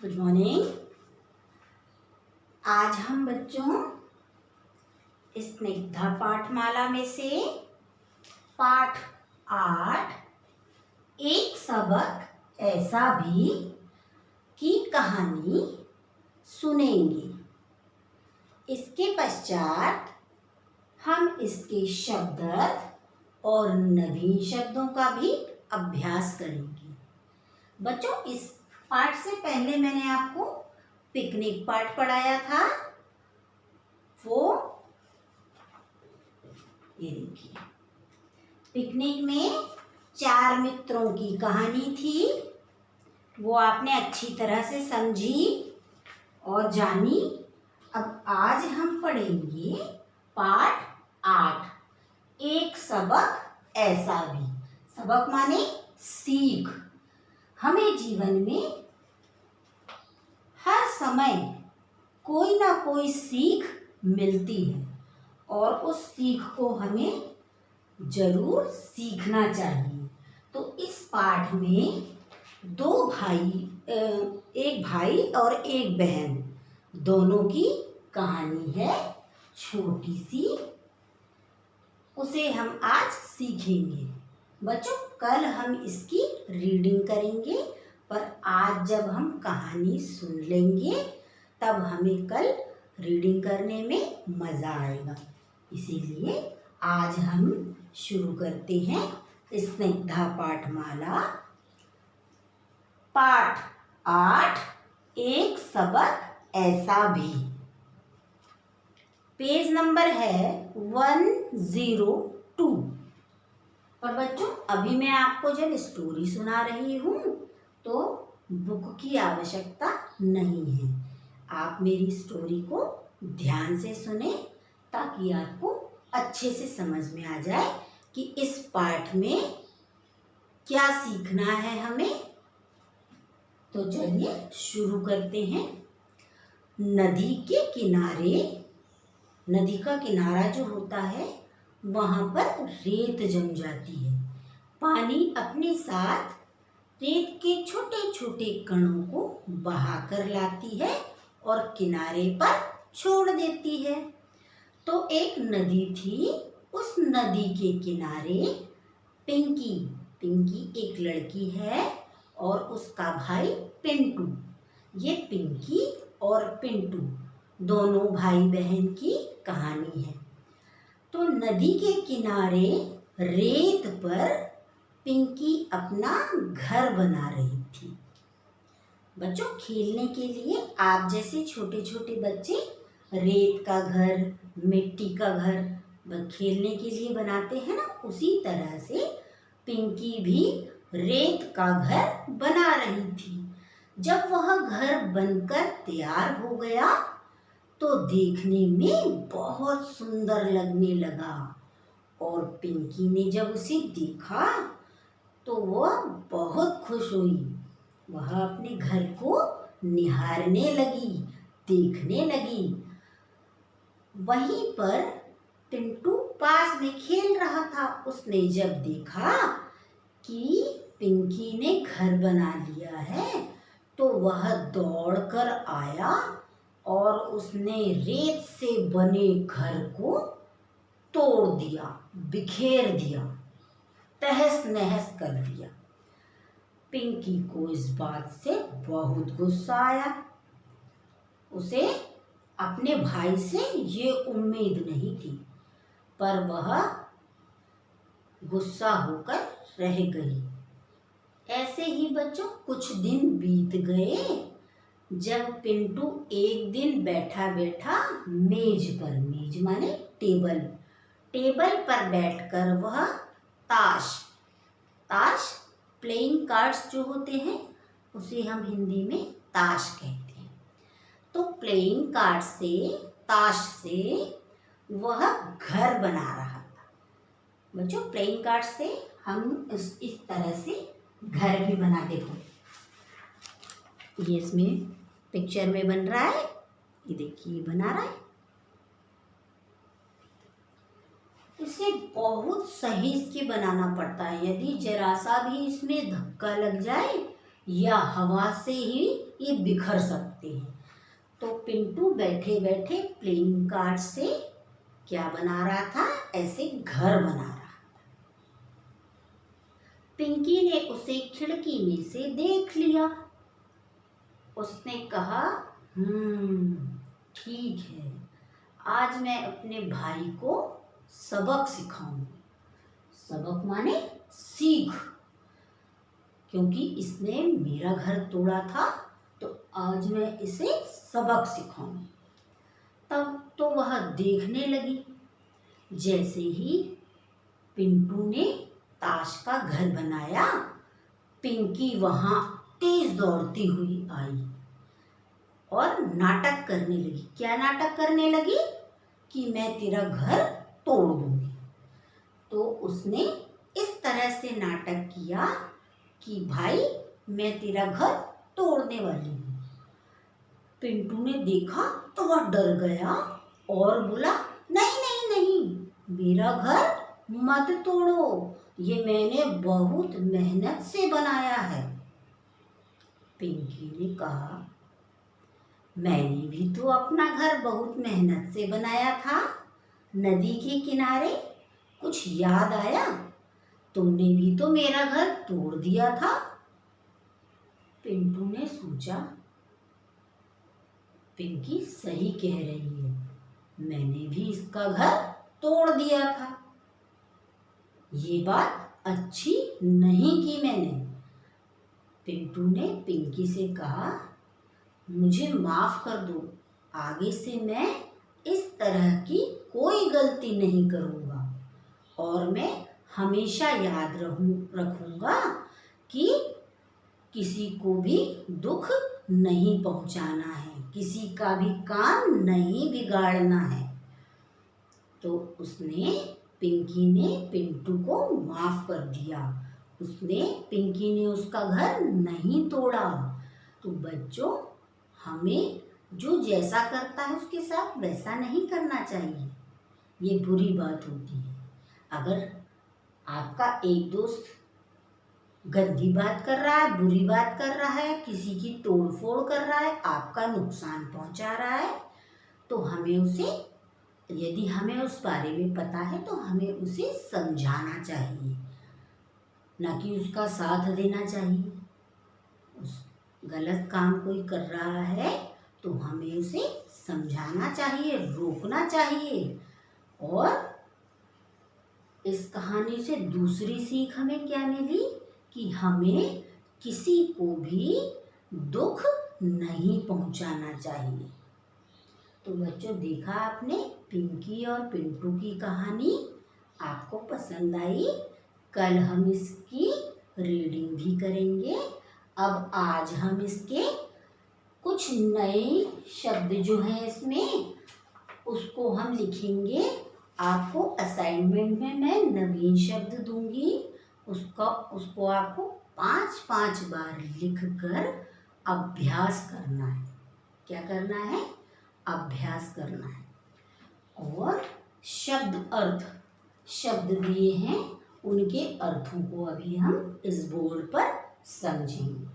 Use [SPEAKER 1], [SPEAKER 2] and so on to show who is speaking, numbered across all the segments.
[SPEAKER 1] Good morning. आज हम बच्चों स्निग्धा पाठमाला में से पाठ 8 एक सबक ऐसा भी की कहानी सुनेंगे। इसके पश्चात हम इसके शब्द और नवीन शब्दों का भी अभ्यास करेंगे। बच्चों, इस पाठ से पहले मैंने आपको पिकनिक पाठ पढ़ाया था। वो ये देखिए, पिकनिक में 4 मित्रों की कहानी थी। वो आपने अच्छी तरह से समझी और जानी। अब आज हम पढ़ेंगे पाठ 8 एक सबक ऐसा भी। सबक माने सीख। हमें जीवन में हर समय कोई ना कोई सीख मिलती है और उस सीख को हमें जरूर सीखना चाहिए। तो इस पाठ में 2 भाई, एक भाई और एक बहन, दोनों की कहानी है छोटी सी। उसे हम आज सीखेंगे। बच्चों, कल हम इसकी रीडिंग करेंगे, पर आज जब हम कहानी सुन लेंगे तब हमें कल रीडिंग करने में मज़ा आएगा। इसीलिए आज हम शुरू करते हैं स्निग्धा पाठमाला पाठ 8 एक सबक ऐसा भी। पेज नंबर है 102। पर बच्चों, अभी मैं आपको जब स्टोरी सुना रही हूँ तो बुक की आवश्यकता नहीं है। आप मेरी स्टोरी को ध्यान से सुने ताकि आपको अच्छे से समझ में आ जाए कि इस पाठ में क्या सीखना है हमें। तो चलिए शुरू करते हैं। नदी के किनारे, नदी का किनारा जो होता है वहाँ पर रेत जम जाती है। पानी अपने साथ रेत के छोटे छोटे कणों को बहा कर लाती है और किनारे पर छोड़ देती है। तो एक नदी थी। उस नदी के किनारे पिंकी, पिंकी एक लड़की है और उसका भाई पिंटू। ये पिंकी और पिंटू दोनों भाई बहन की कहानी है। तो नदी के किनारे रेत पर पिंकी अपना घर बना रही थी। बच्चों, खेलने के लिए आप जैसे छोटे छोटे बच्चे रेत का घर, मिट्टी का घर खेलने के लिए बनाते हैं ना, उसी तरह से पिंकी भी रेत का घर बना रही थी। जब वह घर बनकर तैयार हो गया तो देखने में बहुत सुंदर लगने लगा और पिंकी ने जब उसे देखा तो वह बहुत खुश हुई। वह अपने घर को निहारने लगी, देखने लगी। वहीं पर पिंटू पास में खेल रहा था। उसने जब देखा कि पिंकी ने घर बना लिया है तो वह दौड़कर आया और उसने रेत से बने घर को तोड़ दिया, बिखेर दिया, तहस नहस कर दिया। पिंकी को इस बात से बहुत गुस्सा आया। उसे अपने भाई से ये उम्मीद नहीं थी, पर वह गुस्सा होकर रह गई। ऐसे ही बच्चों कुछ दिन बीत गए। जब पिंटू एक दिन बैठा बैठा मेज पर, मेज माने टेबल, टेबल पर बैठकर वह ताश, ताश प्लेइंग कार्ड्स जो होते हैं उसे हम हिंदी में ताश कहते हैं। तो प्लेइंग कार्ड से, ताश से वह घर बना रहा था। बच्चों, प्लेइंग कार्ड से हम इस तरह से घर भी बना देते। ये इसमें पिक्चर में बन रहा है, ये देखिए बना रहा है। इसे बहुत सही के बनाना पड़ता है। यदि जरा सा भी इसमें धक्का लग जाए या हवा से ही ये बिखर सकते हैं। तो पिंटू बैठे बैठे प्लेइंग कार्ड से क्या बना रहा था, ऐसे घर बना रहा। पिंकी ने उसे खिड़की में से देख लिया। उसने कहा, ठीक है, आज मैं अपने भाई को सबक सिखाऊंगी। सबक माने सीख, क्योंकि इसने मेरा घर तोड़ा था, तो आज मैं इसे सबक सिखाऊंगी। तब तो वह देखने लगी। जैसे ही पिंटू ने ताश का घर बनाया, पिंकी वहां तेज दौड़ती हुई आई और नाटक करने लगी। क्या नाटक करने लगी? कि मैं तेरा घर तोड़ दूंगी। तो उसने इस तरह से नाटक किया कि भाई मैं तेरा घर तोड़ने वाली हूँ। पिंटू ने देखा तो वह डर गया और बोला, नहीं नहीं नहीं, मेरा घर मत तोड़ो, ये मैंने बहुत मेहनत से बनाया है। पिंकी ने कहा, मैंने भी तो अपना घर बहुत मेहनत से बनाया था, नदी के किनारे। कुछ याद आया? तुमने भी तो मेरा घर तोड़ दिया था। पिंटू ने सोचा, पिंकी सही कह रही है, मैंने भी इसका घर तोड़ दिया था। ये बात अच्छी नहीं की मैंने। पिंटू ने पिंकी से कहा, मुझे माफ कर दो, आगे से मैं इस तरह की कोई गलती नहीं करूँगा और मैं हमेशा याद रखूँगा कि किसी को भी दुख नहीं पहुँचाना है, किसी का भी काम नहीं बिगाड़ना है। तो पिंकी ने पिंटू को माफ कर दिया। पिंकी ने उसका घर नहीं तोड़ा। तो बच्चों, हमें जो जैसा करता है उसके साथ वैसा नहीं करना चाहिए, ये बुरी बात होती है। अगर आपका एक दोस्त गंदी बात कर रहा है, बुरी बात कर रहा है, किसी की तोड़ फोड़ कर रहा है, आपका नुकसान पहुंचा रहा है, तो हमें उसे, यदि हमें उस बारे में पता है तो हमें उसे समझाना चाहिए, ना कि उसका साथ देना चाहिए। उस गलत काम कोई कर रहा है तो हमें उसे समझाना चाहिए, रोकना चाहिए। और इस कहानी से दूसरी सीख हमें क्या मिली कि हमें किसी को भी दुख नहीं पहुंचाना चाहिए। तो बच्चों, देखा आपने पिंकी और पिंटू की कहानी, आपको पसंद आई? कल हम इसकी रीडिंग भी करेंगे। अब आज हम इसके कुछ नए शब्द जो हैं इसमें, उसको हम लिखेंगे। आपको असाइनमेंट में मैं नवीन शब्द दूंगी, उसको आपको 5-5 बार लिखकर अभ्यास करना है। क्या करना है? अभ्यास करना है। और शब्द दिए हैं, उनके अर्थों को अभी हम इस बोर्ड पर समझेंगे।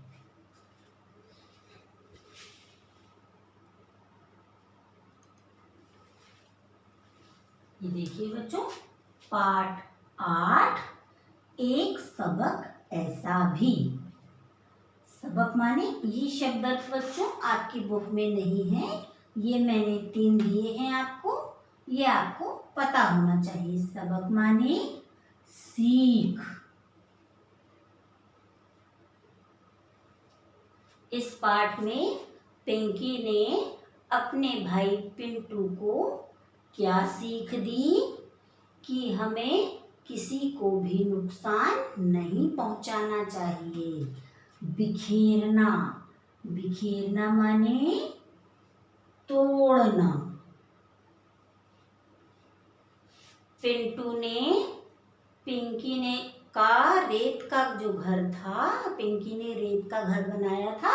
[SPEAKER 1] ये देखिए बच्चों, पाठ 8, एक सबक ऐसा भी। सबक माने ये शब्द अर्थ बच्चों आपकी बुक में नहीं है, ये मैंने 3 दिए हैं आपको, ये आपको पता होना चाहिए। सबक माने सीख। इस पाठ में पिंकी ने अपने भाई पिंटू को क्या सीख दी कि हमें किसी को भी नुकसान नहीं पहुंचाना चाहिए। बिखेरना माने तोड़ना। पिंकी ने रेत का जो घर था, पिंकी ने रेत का घर बनाया था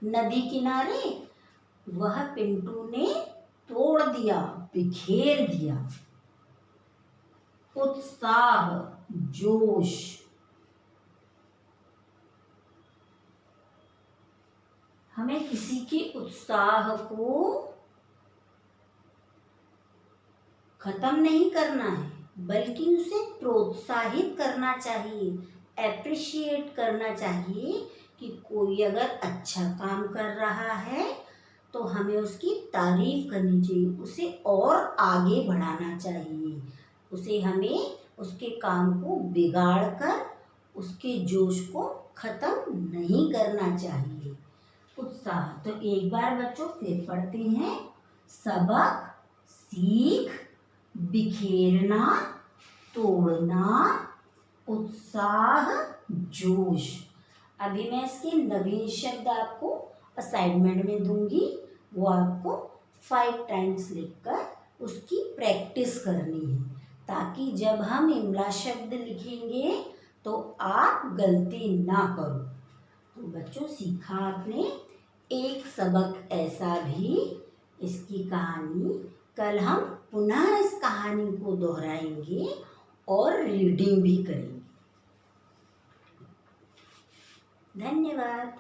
[SPEAKER 1] नदी किनारे, वह पिंटू ने तोड़ दिया, बिखेर दिया। उत्साह, जोश। हमें किसी के उत्साह को खत्म नहीं करना है, बल्कि उसे प्रोत्साहित करना चाहिए, एप्रिशिएट करना चाहिए कि कोई अगर अच्छा काम कर रहा है तो हमें उसकी तारीफ करनी चाहिए, उसे और आगे बढ़ाना चाहिए, उसे हमें उसके काम को बिगाड़ कर उसके जोश को खत्म नहीं करना चाहिए। उत्साह, तो एक बार बच्चों फिर पढ़ते हैं। सबक, सीख, बिखेरना, तोड़ना, उत्साह, जोश। अभी मैं इसके नवीन शब्द आपको असाइनमेंट में दूंगी, वो आपको 5 टाइम्स लिखकर उसकी प्रैक्टिस करनी है, ताकि जब हम इमला शब्द लिखेंगे तो आप गलती ना करो। तो बच्चों सीखा आपने एक सबक ऐसा भी, इसकी कहानी कल हम पुनः इस कहानी को दोहराएंगे और रीडिंग भी करेंगे। धन्यवाद।